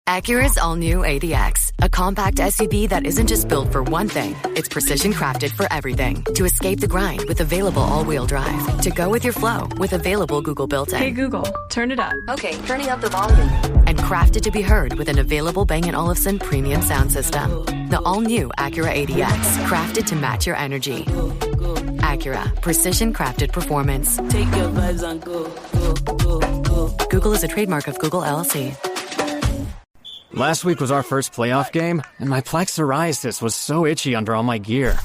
Acura's all-new ADX, a compact SUV that isn't just built for one thing, it's precision crafted for everything. To escape the grind with available all-wheel drive. To go with your flow with available Google built-in. Hey Google, turn it up. Okay, turning up the volume. And crafted to be heard with an available Bang & Olufsen premium sound system. The all-new Acura ADX, crafted to match your energy. Acura, precision crafted performance. Take your vibes and go. Google is a trademark of Google LLC. Last week was our first playoff game, and my plaque psoriasis was so itchy under all my gear.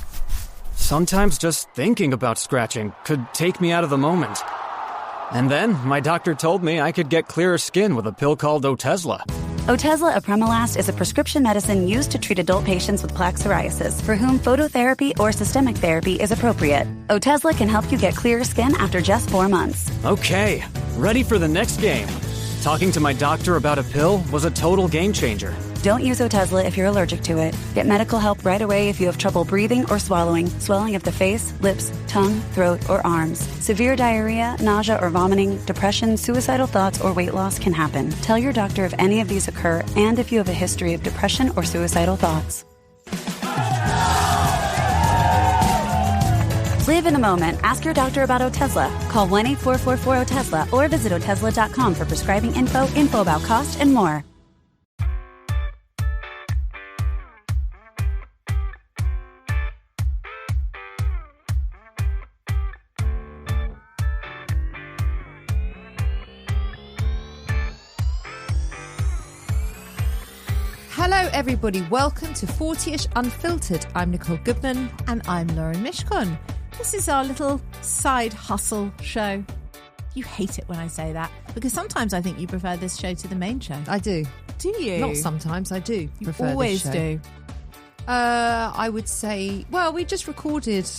Sometimes just thinking about scratching could take me out of the moment. And then my doctor told me I could get clearer skin with a pill called Otezla. Otezla apremilast is a prescription medicine used to treat adult patients with plaque psoriasis for whom phototherapy or systemic therapy is appropriate. Otezla can help you get clearer skin after just 4 months. Okay, ready for the next game. Talking to my doctor about a pill was a total game changer. Don't use Otezla if you're allergic to it. Get medical help right away if you have trouble breathing or swallowing, swelling of the face, lips, tongue, throat, or arms. Severe diarrhea, nausea or vomiting, depression, suicidal thoughts, or weight loss can happen. Tell your doctor if any of these occur and if you have a history of depression or suicidal thoughts. Live in the moment. Ask your doctor about Otezla. Call 1-844-4-OTEZLA or visit Otezla.com for prescribing info about cost, and more. Hello everybody, welcome to 40ish Unfiltered. I'm Nicole Goodman. And I'm Lauren Mishkon. This is our little side hustle show. You hate it when I say that, because sometimes I think you prefer this show to the main show. I do. Do you? Not sometimes, I do prefer always this show. do. I would say, well, we just recorded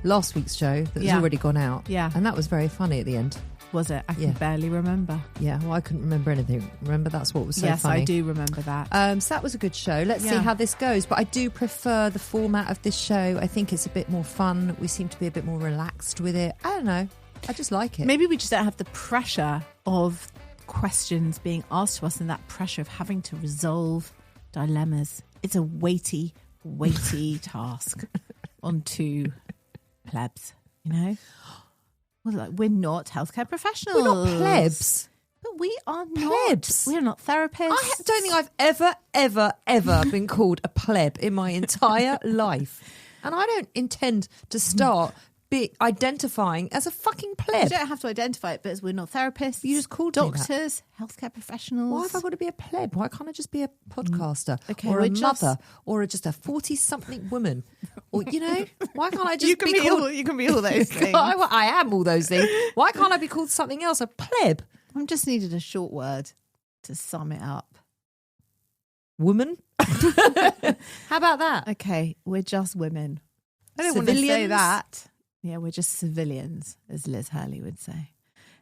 last week's show that's already gone out. Yeah. And that was very funny at the end. Was it? I can barely remember. Yeah, well, I couldn't remember anything. Remember, that's what was so funny. Yes, I do remember that. So that was a good show. Let's see how this goes. But I do prefer the format of this show. I think it's a bit more fun. We seem to be a bit more relaxed with it. I don't know. I just like it. Maybe we just don't have the pressure of questions being asked to us and that pressure of having to resolve dilemmas. It's a weighty task on two plebs, you know? Well, like, we're not healthcare professionals. We're not plebs. But we are not. Plebs. We are not therapists. I don't think I've ever been called a pleb in my entire life. And I don't intend to start identifying as a fucking pleb. You don't have to identify it, but as we're not therapists. You just called doctors, healthcare professionals. Why have I got to be a pleb? Why can't I just be a podcaster or we're a mother or just a 40-something woman? Or, you know, why can't I just you can be called... all, you can be all those things. I am all those things. Why can't I be called something else? A pleb? I just needed a short word to sum it up. Woman? How about that? Okay, we're just women. I don't want to say that. Yeah, we're just civilians, as Liz Hurley would say.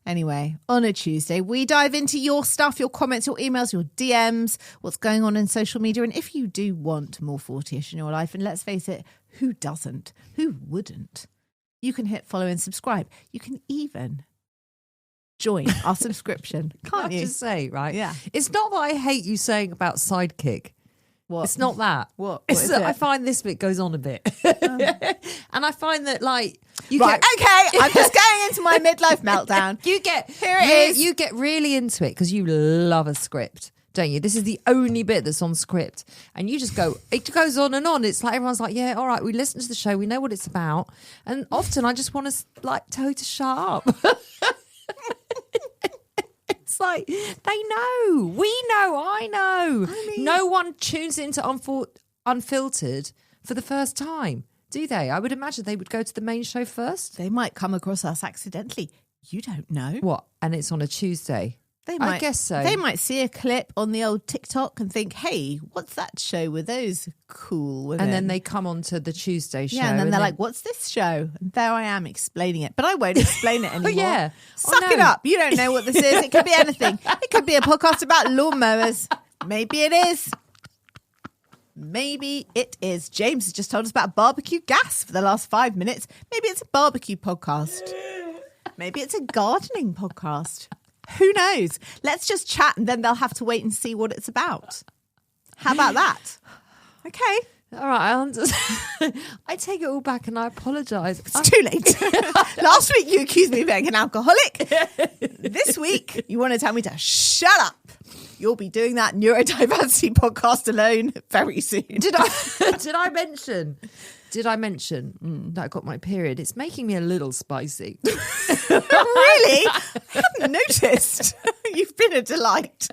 Anyway, on a Tuesday, we dive into your stuff, your comments, your emails, your DMs, what's going on in social media. And if you do want more 40ish in your life, and let's face it, who doesn't? Who wouldn't? You can hit follow and subscribe. You can even join our subscription, can't you? I just say, right? Yeah. It's not that I hate you saying about sidekick. What? It's not that. What It's is that it? I find this bit goes on a bit. And I find that, like... Okay, I'm just going into my midlife meltdown. Here it is. You get really into it because you love a script, don't you? This is the only bit that's on script. And you just go... It goes on and on. It's like everyone's like, yeah, all right, we listen to the show. We know what it's about. And often I just want to, like, tell you to shut up. It's like, they know. We know. I know. I mean, no one tunes into Unfiltered for the first time, do they? I would imagine they would go to the main show first. They might come across us accidentally. You don't know. What? And it's on a Tuesday. I guess so. They might see a clip on the old TikTok and think, hey, what's that show with those cool women? And then they come on to the Tuesday show. Yeah, and then they're like, what's this show? And there I am explaining it. But I won't explain it anymore. Yeah. Suck it up. You don't know what this is. It could be anything. It could be a podcast about lawnmowers. Maybe it is. Maybe it is. James has just told us about barbecue gas for the last 5 minutes. Maybe it's a barbecue podcast. Maybe it's a gardening podcast. Who knows? Let's just chat and then they'll have to wait and see what it's about. How about that? Okay. All right, I take it all back and I apologise. It's too late. Last week you accused me of being an alcoholic. This week you want to tell me to shut up. You'll be doing that neurodiversity podcast alone very soon. Did I mention that I got my period? It's making me a little spicy. Really? I haven't noticed. You've been a delight.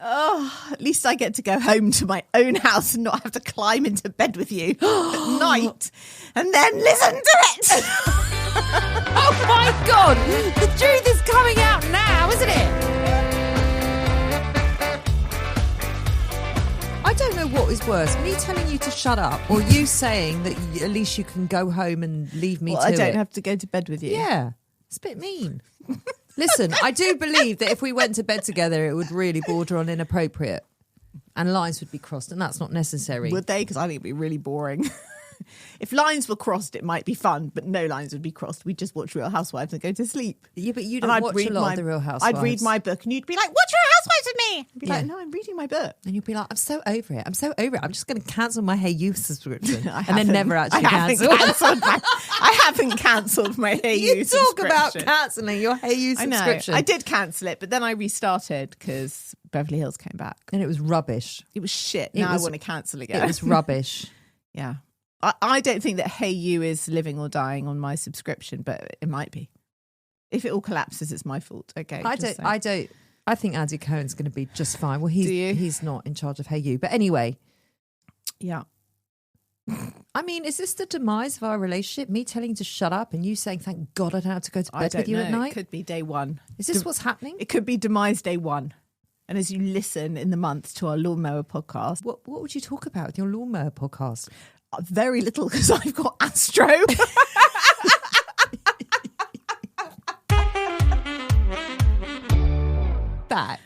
Oh, at least I get to go home to my own house and not have to climb into bed with you at night and then listen to it. Oh my God! The truth is coming out now, isn't it? I don't know what is worse, me telling you to shut up or you saying that at least you can go home and leave me to it. I don't have to go to bed with you. Yeah, it's a bit mean. Listen, I do believe that if we went to bed together, it would really border on inappropriate and lines would be crossed, and that's not necessary. Would they? Because I think it'd be really boring. If lines were crossed, it might be fun, but no lines would be crossed. We'd just watch Real Housewives and go to sleep. Yeah, but you don't watch a lot of the Real Housewives. I'd read my book and you'd be like, watch Real Housewives with me. I'd be like, no, I'm reading my book. And you'd be like, I'm so over it. I'm just going to cancel my Hey You subscription. And then never actually cancel. I haven't cancelled my Hey You subscription. You talk about cancelling your Hey You subscription. I did cancel it, but then I restarted because Beverly Hills came back. And it was rubbish. It was shit. Now I want to cancel again. It was rubbish. Yeah. I don't think that Hey You is living or dying on my subscription, but it might be. If it all collapses, it's my fault. Okay. I think Andy Cohen's going to be just fine. Well, he's not in charge of Hey You. But anyway. Yeah. I mean, is this the demise of our relationship? Me telling you to shut up and you saying, thank God I don't have to go to bed with you at night? It could be day one. Is this what's happening? It could be demise day one. And as you listen in the month to our lawnmower podcast. What would you talk about in your lawnmower podcast? Very little, because I've got Astro. Back.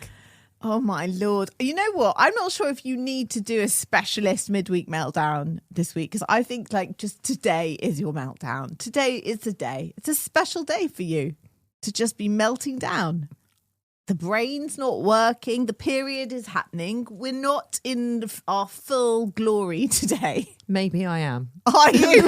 Oh my Lord. You know what? I'm not sure if you need to do a specialist midweek meltdown this week, because I think just today is your meltdown. Today is the day. It's a special day for you to just be melting down. The brain's not working. The period is happening. We're not in our full glory today. Maybe I am. Are you?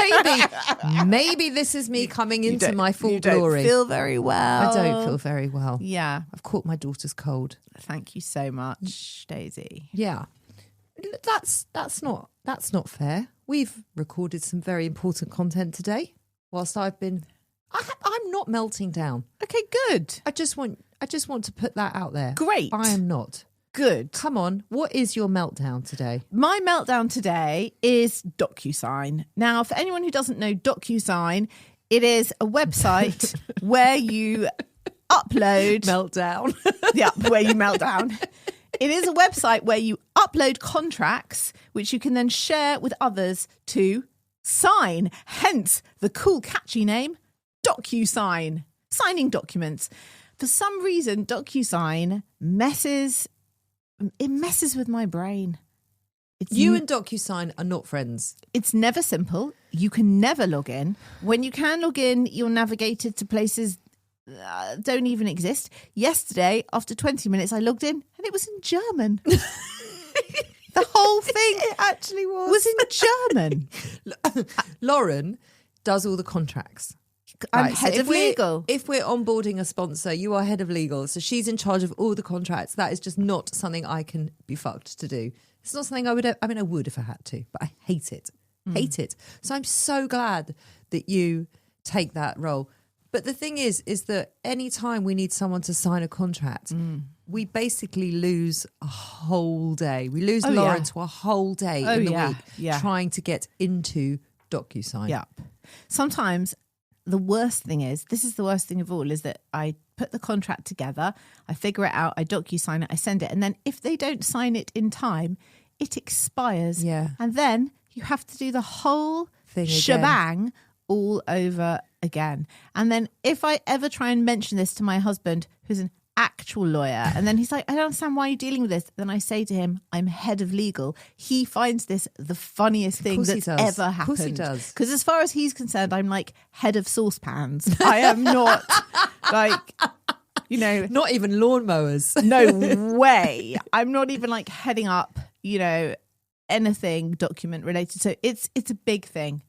Maybe this is me coming into my full glory. You don't feel very well. I don't feel very well. Yeah. I've caught my daughter's cold. Thank you so much, Daisy. Yeah. That's not fair. We've recorded some very important content today whilst I've been... I'm not melting down. Okay, good. I just want to put that out there. Great. I am not. Good. Come on. What is your meltdown today? My meltdown today is DocuSign. Now, for anyone who doesn't know DocuSign, it is a website where you upload... Meltdown. Yeah, where you melt down. It is a website where you upload contracts, which you can then share with others to sign. Hence the cool, catchy name, DocuSign. Signing documents. For some reason, DocuSign messes with my brain. You and DocuSign are not friends. It's never simple. You can never log in. When you can log in, you're navigated to places don't even exist. Yesterday, after 20 minutes, I logged in and it was in German. The whole thing it actually was in German. Lauren does all the contracts. I'm head of legal. If we're onboarding a sponsor, you are head of legal. So she's in charge of all the contracts. That is just not something I can be fucked to do. It's not something I would if I had to, but I hate it. Hate it. So I'm so glad that you take that role. But the thing is that any time we need someone to sign a contract, we basically lose a whole day. We lose Lauren to a whole day in the week trying to get into DocuSign. Yeah. Sometimes the worst thing is that I put the contract together, I figure it out, I DocuSign it, I send it, and then if they don't sign it in time, it expires. Yeah. And then you have to do the whole thing shebang all over again. And then if I ever try and mention this to my husband, who's an actual lawyer. And then he's like, I don't understand why you're dealing with this. Then I say to him, I'm head of legal. He finds this the funniest thing that's ever happened. Of course he does. Because as far as he's concerned, I'm like head of saucepans. I am not like, you know. Not even lawnmowers. No way. I'm not even like heading up, you know, anything document related. So it's a big thing.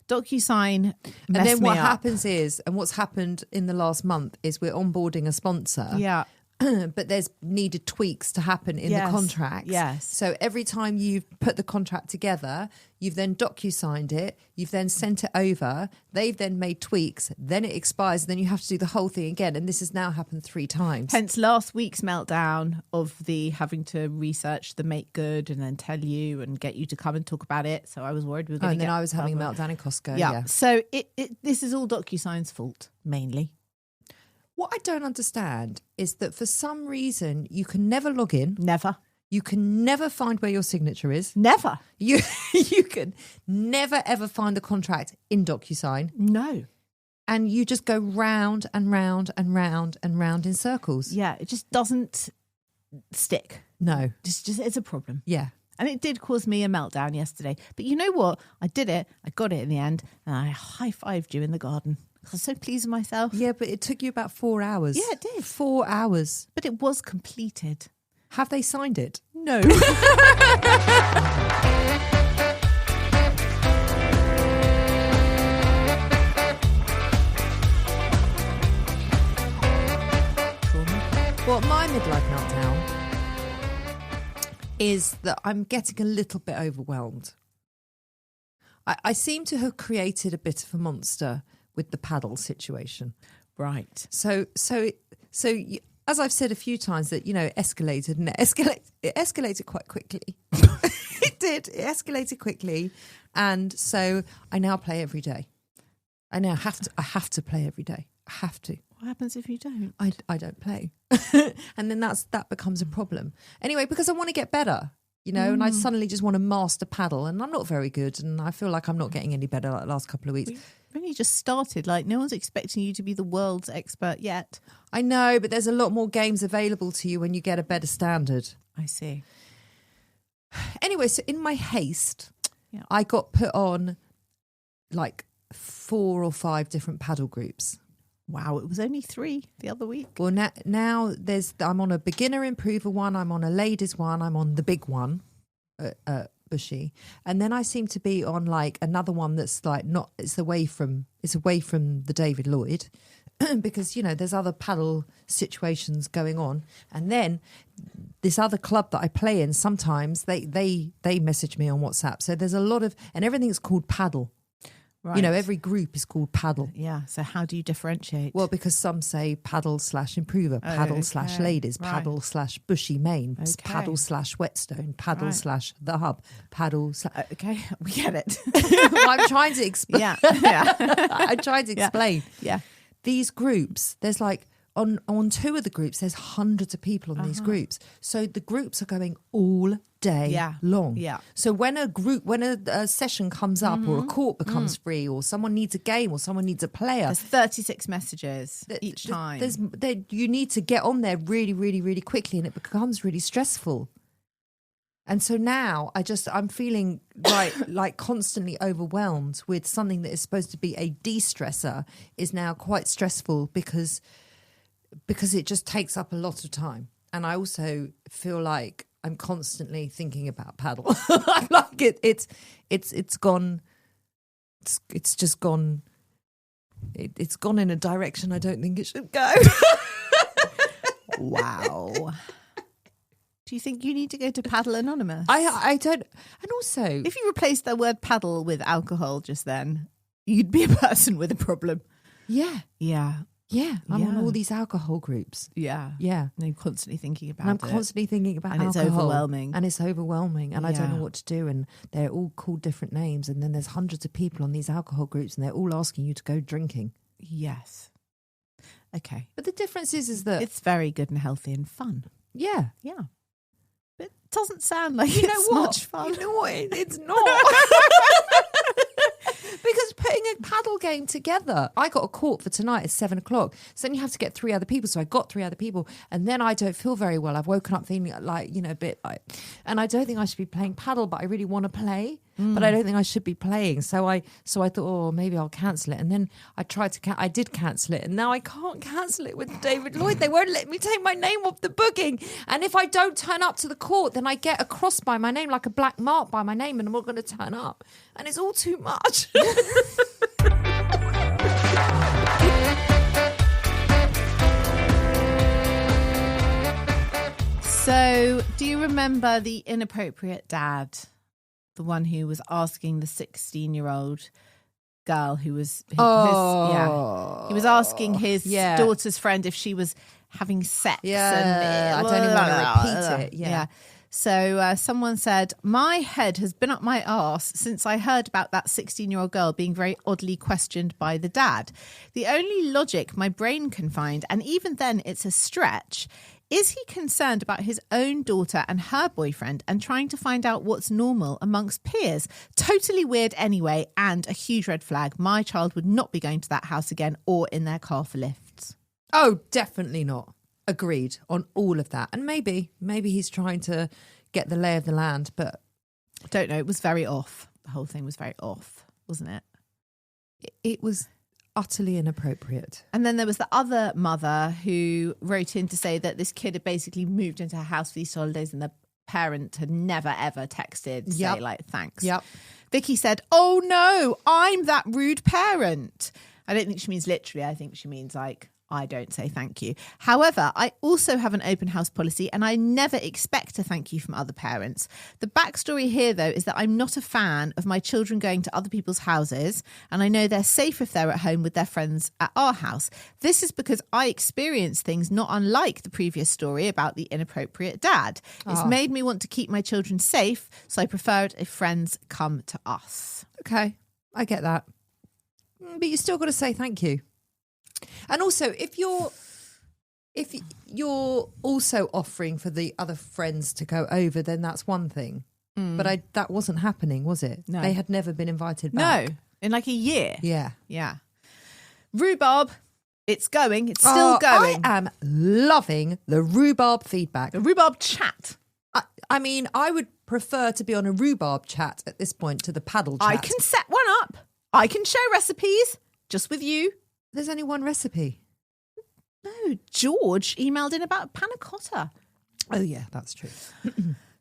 DocuSign. And then what happens is, and what's happened in the last month is we're onboarding a sponsor. Yeah. But there's needed tweaks to happen in the contract. Yes. So every time you've put the contract together, you've then DocuSigned it, you've then sent it over, they've then made tweaks, then it expires, and then you have to do the whole thing again. And this has now happened 3 times. Hence last week's meltdown of the having to research the make good and then tell you and get you to come and talk about it. So I was worried we were going to and then I was having a meltdown in Costco. Yeah. So this is all DocuSign's fault, mainly. What I don't understand is that for some reason you can never log in. Never. You can never find where your signature is. Never. You can never ever find the contract in DocuSign. No. And you just go round and round and round and round in circles. Yeah, it just doesn't stick. No. It's a problem. Yeah. And it did cause me a meltdown yesterday. But you know what? I did it. I got it in the end. And I high-fived you in the garden. I was so pleased with myself. Yeah, but it took you about 4 hours. Yeah, it did. 4 hours. But it was completed. Have they signed it? No. Well, my midlife meltdown is that I'm getting a little bit overwhelmed. I seem to have created a bit of a monster with the Padel situation. Right. So as I've said a few times that, you know, it escalated quite quickly. It did. It escalated quickly. And so I now play every day. I have to play every day. I have to. What happens if you don't? I don't play. And then that becomes a problem. Anyway, because I want to get better, you know, and I suddenly just want to master Padel, and I'm not very good, and I feel like I'm not getting any better like the last couple of weeks. We've only just started. Like, no one's expecting you to be the world's expert yet. I know, but there's a lot more games available to you when you get a better standard. I see. Anyway, so in my haste, I got put on like 4 or 5 different Padel groups. Wow, it was only 3 the other week. Well, now I'm on a beginner improver one, I'm on a ladies one, I'm on the big one, Bushy, and then I seem to be on like another one that's like it's away from the David Lloyd, because you know there's other Padel situations going on, and then this other club that I play in, sometimes they message me on WhatsApp, so there's a lot of, and everything's called Padel. Right. You know, every group is called Padel. Yeah. So how do you differentiate? Well, because some say Padel/improver, Padel/ladies, Padel/bushy main, Padel/whetstone, Padel/the hub, Padel. Okay, we get it. Well, I'm trying to explain. Yeah. I'm trying to explain. Yeah. These groups, there's like on 2 of the groups, there's hundreds of people on these groups. So the groups are going all day long. Yeah. So when a session comes up or a court becomes free or someone needs a game or someone needs a player, there's 36 messages each time. You need to get on there really, really, really quickly, and it becomes really stressful. And so now I'm feeling like constantly overwhelmed with something that is supposed to be a de-stressor is now quite stressful because it just takes up a lot of time. And I also feel like I'm constantly thinking about Padel. Like it's gone in a direction I don't think it should go. Wow. Do you think you need to go to Padel Anonymous? I don't. And also, if you replaced the word paddle with alcohol just then, you'd be a person with a problem. Yeah. Yeah. Yeah, I'm on all these alcohol groups. Yeah. Yeah. And I'm constantly thinking about it. I'm constantly thinking about and alcohol. It's overwhelming. And it's overwhelming. And I don't know what to do. And they're all called different names. And then there's hundreds of people on these alcohol groups and they're all asking you to go drinking. Yes. Okay. But the difference is that... it's very good and healthy and fun. Yeah. Yeah. But it doesn't sound like it's much fun. You know what? It's not. Because putting a paddle game together. I got a court for tonight at 7:00. So then you have to get 3 other people. So I got 3 other people. And then I don't feel very well. I've woken up feeling like, a bit like, and I don't think I should be playing paddle, but I really want to play. But I don't think I should be playing. So I thought, oh, maybe I'll cancel it. And then I tried to, I did cancel it. And now I can't cancel it with David Lloyd. They won't let me take my name off the booking. And if I don't turn up to the court, then I get a cross by my name, like a black mark by my name, and I'm not going to turn up. And it's all too much. So, do you remember the inappropriate dad? The one who was asking the 16-year-old girl who was... he was asking his daughter's friend if she was having sex. Yeah, I don't even want to repeat it. Yeah. So someone said, my head has been up my arse since I heard about that 16-year-old girl being very oddly questioned by the dad. The only logic my brain can find, and even then it's a stretch, is he concerned about his own daughter and her boyfriend and trying to find out what's normal amongst peers? Totally weird anyway, and a huge red flag. My child would not be going to that house again or in their car for lifts. Oh, definitely not. Agreed on all of that. And maybe he's trying to get the lay of the land, but... I don't know. It was very off. The whole thing was very off, wasn't it? It was utterly inappropriate. And then there was the other mother who wrote in to say that this kid had basically moved into her house for these holidays and the parent had never, ever texted to say, like, thanks. Yep. Vicky said, oh, no, I'm that rude parent. I don't think she means literally. I think she means, like, I don't say thank you. However, I also have an open house policy and I never expect a thank you from other parents. The backstory here, though, is that I'm not a fan of my children going to other people's houses, and I know they're safe if they're at home with their friends at our house. This is because I experience things not unlike the previous story about the inappropriate dad. It's made me want to keep my children safe, so I prefer it if friends come to us. Okay, I get that. But you still got to say thank you. And also, if you're also offering for the other friends to go over, then that's one thing. But that wasn't happening, was it? No. They had never been invited back. No, in like a year. Yeah. Yeah. Rhubarb, it's going. It's still going. I am loving the rhubarb feedback. The rhubarb chat. I mean, I would prefer to be on a rhubarb chat at this point to the paddle chat. I can set one up. I can share recipes just with you. There's only one recipe. No, George emailed in about panna cotta. Oh, yeah, that's true.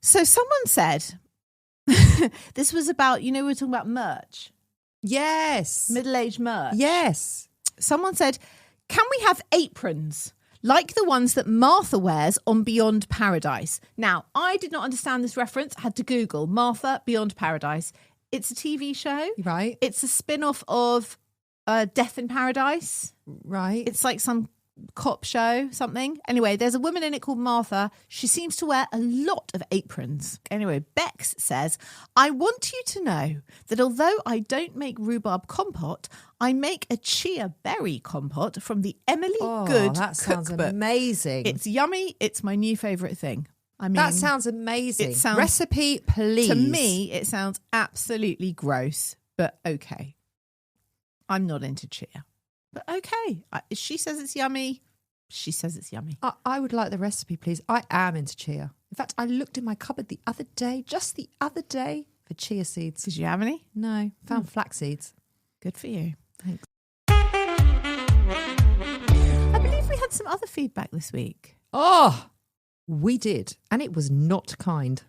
So someone said, this was about, we were talking about merch. Yes. Middle-aged merch. Yes. Someone said, can we have aprons like the ones that Martha wears on Beyond Paradise? Now, I did not understand this reference. I had to Google Martha Beyond Paradise. It's a TV show. Right. It's a spin-off of Death in Paradise. Right. It's like some cop show, something. Anyway, there's a woman in it called Martha. She seems to wear a lot of aprons. Anyway, Bex says, I want you to know that although I don't make rhubarb compote, I make a chia berry compote from the Emily Good that sounds cookbook. Amazing. It's yummy. It's my new favourite thing. I mean, that sounds amazing. It sounds, recipe, please. To me, it sounds absolutely gross, but okay. I'm not into chia, but okay. She says it's yummy. She says it's yummy. I would like the recipe, please. I am into chia. In fact, I looked in my cupboard just the other day, for chia seeds. Did you have any? No, found flax seeds. Good for you. Thanks. I believe we had some other feedback this week. Oh, we did. And it was not kind.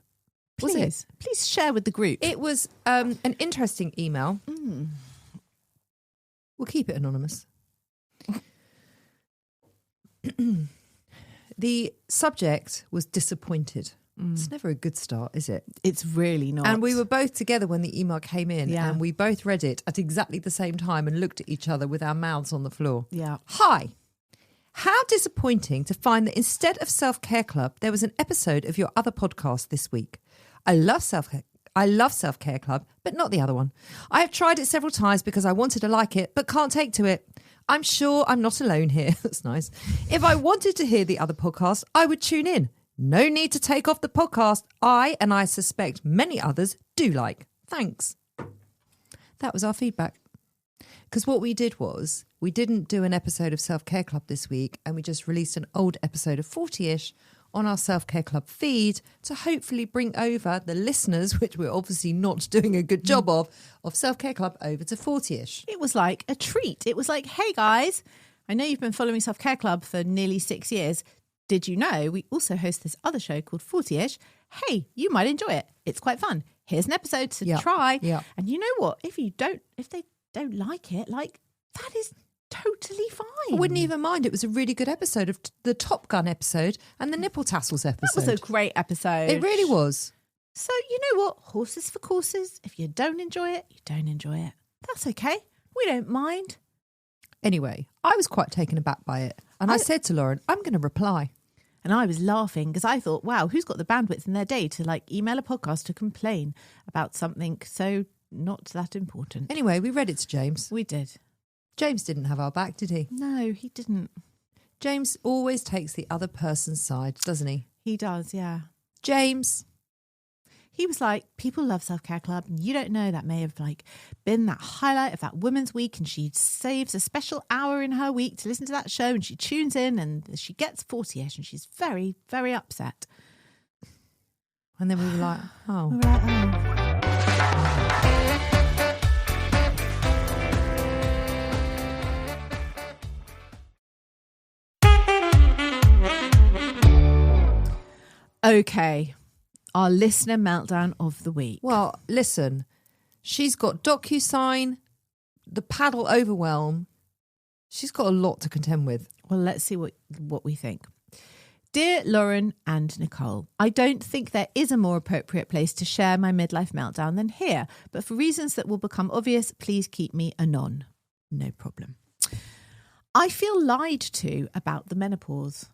Was it? Please share with the group. It was an interesting email. We'll keep it anonymous. The subject was disappointed. It's never a good start, is it? It's really not. And we were both together when the email came in, Yeah. and we both read it at exactly the same time and looked at each other with our mouths on the floor. Yeah. Hi. How disappointing to find that instead of Self-Care Club, there was an episode of your other podcast this week. I love Self-Care Club, but not the other one. I have tried it several times because I wanted to like it, but can't take to it. I'm sure I'm not alone here. That's nice. If I wanted to hear the other podcast, I would tune in. No need to take off the podcast and I suspect many others do like. Thanks. That was our feedback. Because what we did was we didn't do an episode of Self Care Club this week, and we just released an old episode of 40ish on our Self Care Club feed to hopefully bring over the listeners, which we're obviously not doing a good job of Self Care Club over to 40ish. It was like a treat. It was like, hey guys, I know you've been following Self Care Club for nearly 6 years. Did you know we also host this other show called 40ish? Hey, you might enjoy it. It's quite fun. Here's an episode to try. Yeah. And you know what? If they don't like it, like, that is totally fine. I wouldn't even mind. It was a really good episode of the Top Gun episode and the Nipple Tassels episode. That was a great episode. It really was. So you know what? Horses for courses. If you don't enjoy it, you don't enjoy it. That's okay. We don't mind. Anyway, I was quite taken aback by it. And I said to Lauren, I'm going to reply. And I was laughing because I thought, wow, who's got the bandwidth in their day to like email a podcast to complain about something so not that important? Anyway, we read it to James. We did. James didn't have our back, did he? No, he didn't. James always takes the other person's side, doesn't he? He does, yeah. James. He was like, people love Self Care Club. And you don't know, that may have like been that highlight of that women's week. And she saves a special hour in her week to listen to that show. And she tunes in and she gets 40ish and she's very, very upset. And then we were like, oh. We were like, Okay, our listener meltdown of the week. Well, listen, she's got DocuSign, the Padel overwhelm. She's got a lot to contend with. Well, let's see what we think. Dear Lauren and Nicole, I don't think there is a more appropriate place to share my midlife meltdown than here, but for reasons that will become obvious, please keep me anon. No problem. I feel lied to about the menopause.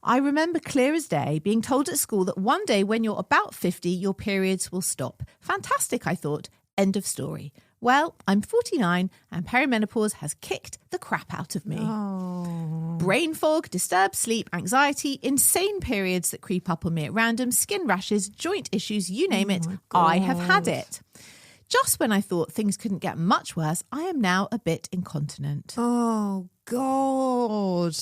I remember clear as day being told at school that one day when you're about 50, your periods will stop. Fantastic, I thought. End of story. Well, I'm 49 and perimenopause has kicked the crap out of me. Oh. Brain fog, disturbed sleep, anxiety, insane periods that creep up on me at random, skin rashes, joint issues, you name it. I have had it. Just when I thought things couldn't get much worse, I am now a bit incontinent. Oh, God.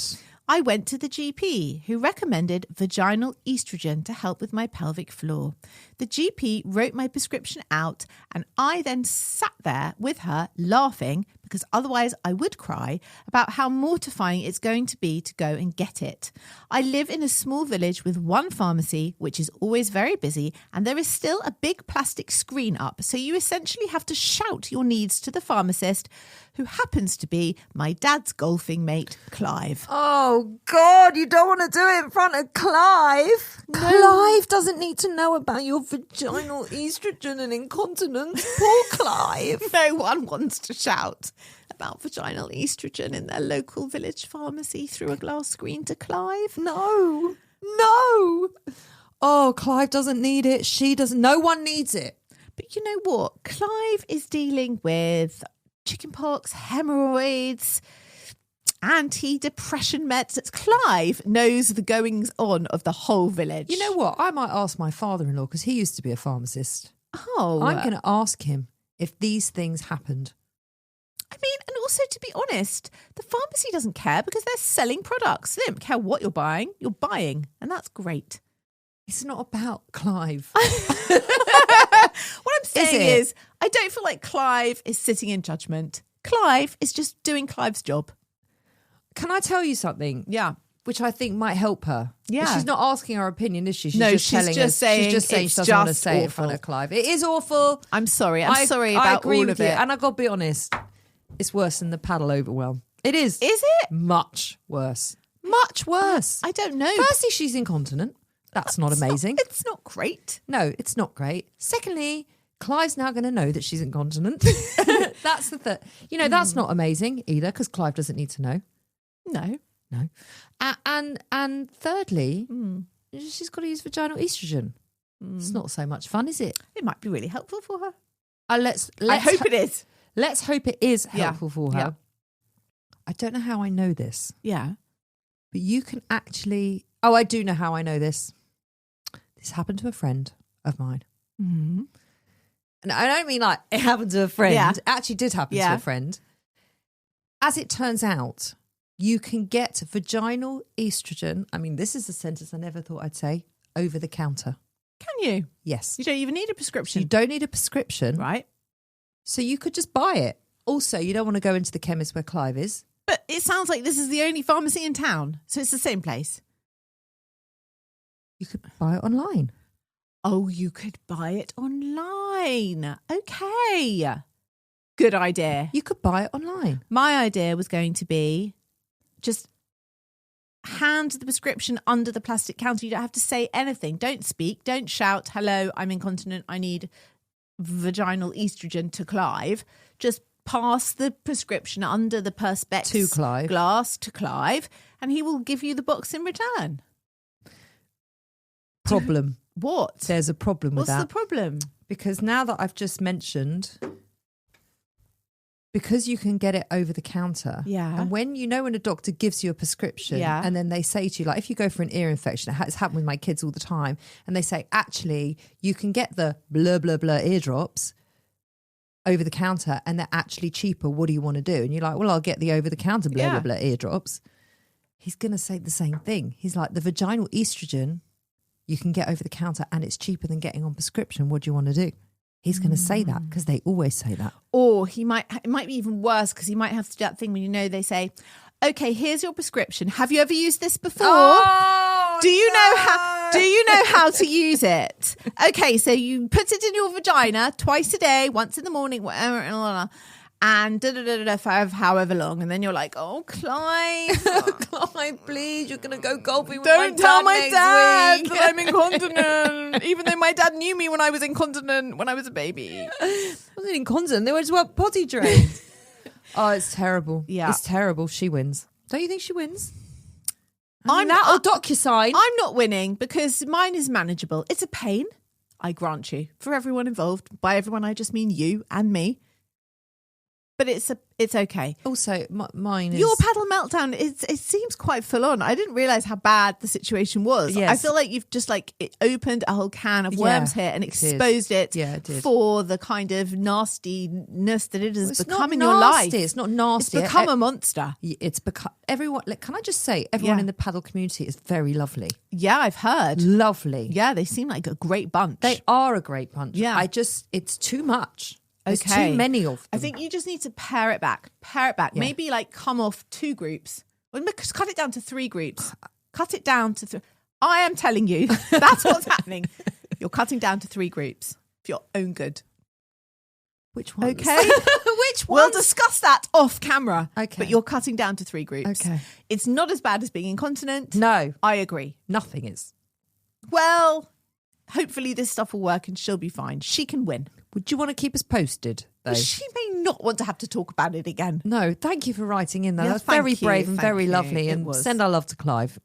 I went to the GP, who recommended vaginal estrogen to help with my pelvic floor. The GP wrote my prescription out, and I then sat there with her laughing, because otherwise I would cry, about how mortifying it's going to be to go and get it. I live in a small village with one pharmacy, which is always very busy, and there is still a big plastic screen up, so you essentially have to shout your needs to the pharmacist, who happens to be my dad's golfing mate, Clive. Oh, God, you don't want to do it in front of Clive. No. Clive doesn't need to know about your vaginal estrogen and incontinence. Poor Clive. No one wants to shout about vaginal estrogen in their local village pharmacy through a glass screen to Clive. No. Oh, Clive doesn't need it. She doesn't. No one needs it. But you know what? Clive is dealing with chickenpox, hemorrhoids, anti-depression meds. Clive knows the goings on of the whole village. You know what? I might ask my father-in-law, because he used to be a pharmacist. Oh. I'm going to ask him if these things happened. I mean, and also, to be honest, the pharmacy doesn't care because they're selling products. They don't care what you're buying. You're buying, and that's great. It's not about Clive. What I'm saying is, I don't feel like Clive is sitting in judgment. Clive is just doing Clive's job. Can I tell you something? Yeah. Which I think might help her. Yeah. She's not asking our opinion, is she? She's No, just she's telling just us. saying She's just saying it's she doesn't want to just say it in front awful. of Clive. It is awful. I'm sorry. I'm sorry about I agree all with of you. it. And I got to be honest, it's worse than the Padel overwhelm. It is. Is it? Much worse. Much worse. I don't know. Firstly, she's incontinent. That's not amazing. It's not great. No, it's not great. Secondly, Clive's now going to know that she's incontinent. That's the third. That's not amazing either, because Clive doesn't need to know. No. And thirdly, she's got to use vaginal estrogen. It's not so much fun, is it? It might be really helpful for her. Let's I hope it is. Let's hope it is Yeah. helpful for her. Yeah. I don't know how I know this, Yeah. but you can actually... Oh, I do know how I know this. This happened to a friend of mine. Mm-hmm. And I don't mean like it happened to a friend. Yeah. It actually did happen to Yeah. a friend. As it turns out, you can get vaginal estrogen. I mean, this is a sentence I never thought I'd say. Over the counter. Can you? Yes. You don't even need a prescription. You don't need a prescription. Right. So you could just buy it. Also, you don't want to go into the chemist where Clive is. But it sounds like this is the only pharmacy in town. So it's the same place. You could buy it online. Oh, you could buy it online. Okay. Good idea. You could buy it online. My idea was going to be just hand the prescription under the plastic counter. You don't have to say anything. Don't speak. Don't shout, hello, I'm incontinent. I need vaginal estrogen to Clive. Just pass the prescription under the perspex to Clive. glass to Clive, and he will give you the box in return. Problem. What? There's a problem with that. What's the problem? Because now that I've just mentioned, because you can get it over the counter. Yeah. And when a doctor gives you a prescription, yeah, and then they say to you, like, if you go for an ear infection, it's happened with my kids all the time, and they say, actually, you can get the blah, blah, blah eardrops over the counter and they're actually cheaper. What do you want to do? And you're like, well, I'll get the over the counter blah, blah, blah eardrops. He's going to say the same thing. He's like, the vaginal estrogen you can get over the counter and it's cheaper than getting on prescription. What do you want to do? He's going to say that because they always say that. Or it might be even worse because he might have to do that thing when they say, okay, here's your prescription. Have you ever used this before? Oh, do you know how to use it? Okay, so you put it in your vagina twice a day, once in the morning, whatever, and for however long, and then you're like, oh, Clive, Clive, please, you're gonna go golfing with don't tell my dad next week. that I'm incontinent, even though my dad knew me when I was incontinent when I was a baby. I wasn't incontinent, they were just potty trained. Oh, it's terrible. Yeah, it's terrible. She wins. Don't you think she wins? I'm that or DocuSign. I'm not winning because mine is manageable. It's a pain, I grant you, for everyone involved. By everyone, I just mean you and me. But it's okay. Also, mine is... Your Padel meltdown, it seems quite full on. I didn't realise how bad the situation was. Yes. I feel like you've just it opened a whole can of worms here and exposed it for the kind of nastiness that it has become in your life. It's not nasty. It's become a monster. It's become... Everyone... Can I just say, everyone in the Padel community is very lovely. Yeah, I've heard. Lovely. Yeah, they seem like a great bunch. They are a great bunch. Yeah. It's too much. There's okay. too many of them. I think you just need to pare it back. Yeah. Maybe come off 2 groups. Well, cut it down to 3 groups. Cut it down to 3. I am telling you, that's what's happening. You're cutting down to 3 groups for your own good. Which ones? Okay. Which ones? We'll discuss that off camera. Okay. But you're cutting down to 3 groups. Okay. It's not as bad as being incontinent. No. I agree. Nothing is. Well, hopefully this stuff will work and she'll be fine. She can win. Would you want to keep us posted, though? She may not want to have to talk about it again. No, thank you for writing in, though. Yeah, That's very brave and thank very you. lovely. It And was. send our love to Clive.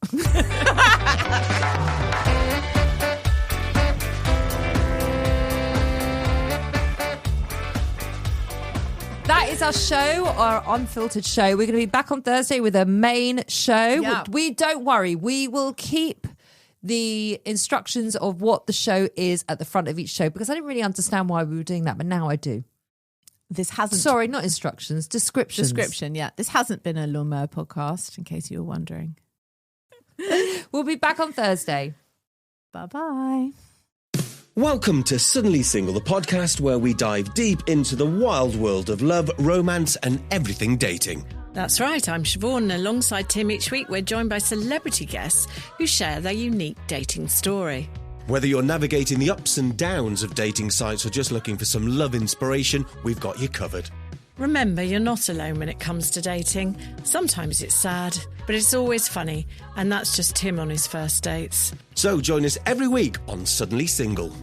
That is our show, our Unfiltered show. We're going to be back on Thursday with a main show. Yeah. We don't worry. We will keep the instructions of what the show is at the front of each show because I didn't really understand why we were doing that, but now I do. This hasn't... Sorry, not instructions, descriptions. Description, yeah. This hasn't been a Lawnmower podcast, in case you were wondering. We'll be back on Thursday. Bye-bye. Welcome to Suddenly Single, the podcast where we dive deep into the wild world of love, romance and everything dating. That's right, I'm Siobhan, and alongside Tim each week we're joined by celebrity guests who share their unique dating story. Whether you're navigating the ups and downs of dating sites or just looking for some love inspiration, we've got you covered. Remember, you're not alone when it comes to dating. Sometimes it's sad, but it's always funny, and that's just Tim on his first dates. So join us every week on Suddenly Single.